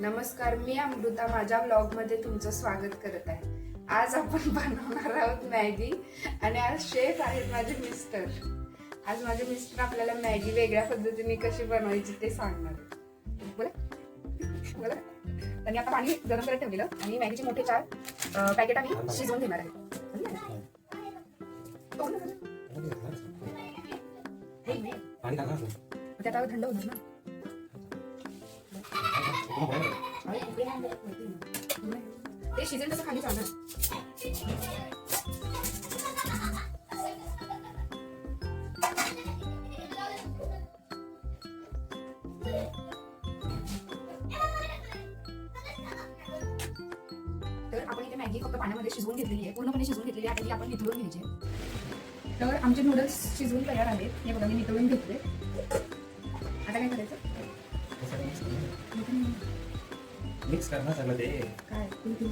नमस्कार, मी अमृता माझ्या व्लॉगमध्ये तुमचं स्वागत करत आहे. आज आपण बनवणार आहोत मॅगी आणि आज शेफ आहेत माझे मिस्टर. आज माझे मिस्टर आपल्याला मॅगी वेगळ्या पद्धतीने कशी बनवायची ते सांगणार आहेत. बोला. त्यांनी आता पाणी गरम करत ठेवलेलं आणि मॅगीचे मोठे 4 पॅकेट आम्ही शिजवून घेणार आहे. ते आता थंड होणार ना. ते शिजेल तसं खाली जाणार. तर आपण इथे मॅगी फक्त पाण्यामध्ये शिजवून घेतलेली आहे, पूर्णपणे शिजवून घेतलेली आहे. आता आपण निथळून घ्यायचे. तर आमचे नूडल्स शिजवून तयार आहेत. हे बघा मी निथळून घेतले. आता काय करायचं? मिक्स करना सगळं ते काय तुम्ही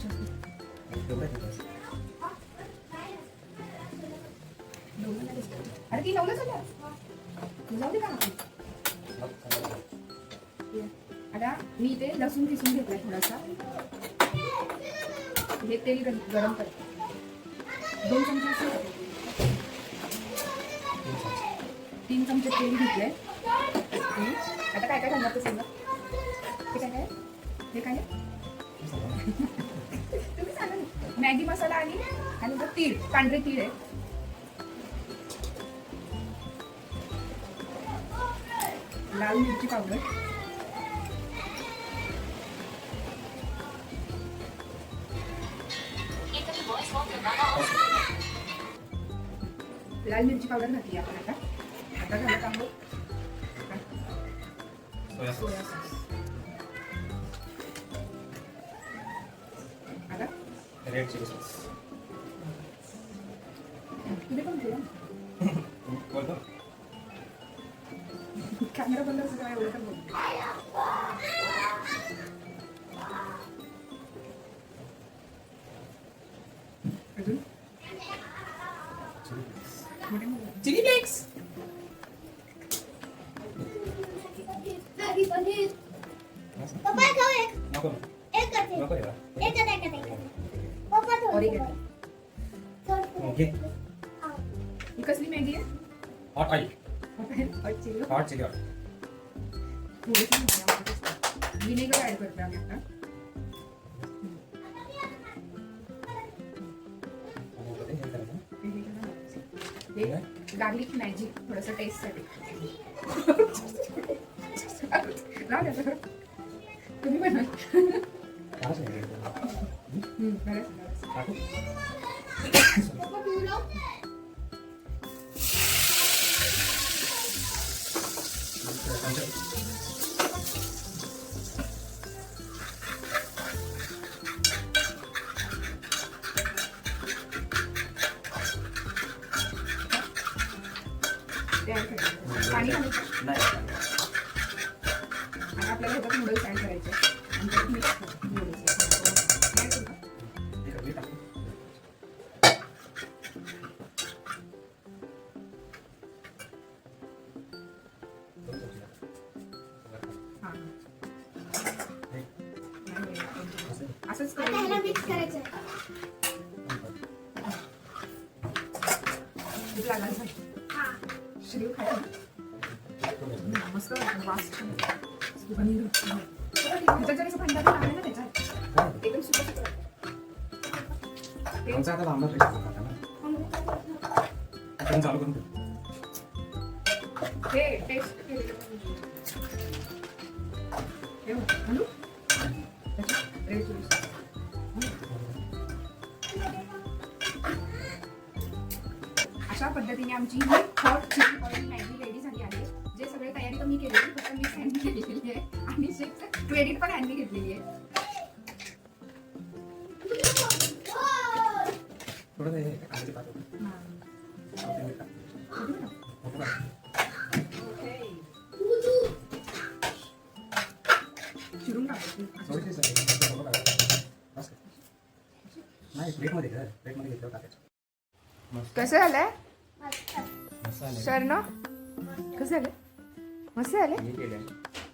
अरे ती नवलं झालं जाऊ दे का. आता मी इथे लसूण किसून घेतलाय थोडासा. हे तेल गरम करते. 2 चमचे 3 चमचे तेल घेतलंय. आता काय काय घालणार ते सगळं? हे काय काय हे काय तुम्ही सांगा ना. मॅगी मसाला आणि तीळ, पांढरे तीळ आहे. लाल मिरची पावडर, लाल मिरची पावडर घातली आपण. आता घालत आहोत सोया सॉस. आता रेड चिली सॉस तुम्ही पण ठेवा. बोलतो कॅमेरा बंद असं काय एवढं तर बोलतो. अजून चिली फ्लेक्स. ही कसली मॅगी आहे? Hot oil hot chili. Hot chili vinegar add करतो आम्ही आता. गार्लिक मॅजिक थोडंसं टेस्ट साठी. तुम्ही बनवा. पाणी घालायचं नाही आणि आपल्याला ह्याच्यात नूडल्स ऍड करायचे. आणि त्यात मिक्स नूडल्स असंच मिक्स करायचं. श्रीव खायला मस्त वास पनीर. ह्याच्यात जरी असं भांडा टाकलं ना त्याच्यात एकदम सुकं आमचा आता लांबला आपण चालू करून हे टेस्ट केलेलं हे हॅलो रेड चिली सॉस. अशा पद्धतीने आमची hot chili oil Maggi ready झाली आहे. जे सगळे तयारी तर मी केलेली, फक्त मी हँडी केलेली आहे आणि क्रेडिट पण हँडी घेतलेली आहे. थोडं ते खाली पाठवतो चिरून टाकायचं. नाही प्लेटमध्ये घ्या, प्लेटमध्ये घेतलं टाकायचं. कसं झालंय मसाले सर ना? कसं झालं? मस्त झालं. हे केलंय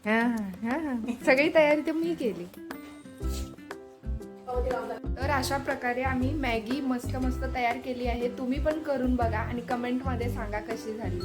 हा, हा. सगळी तयारी तर मी केली. तर अशा प्रकारे आम्ही मॅगी मस्त मस्त तयार केली आहे. तुम्ही पण करून बघा आणि कमेंटमध्ये सांगा कशी झाली.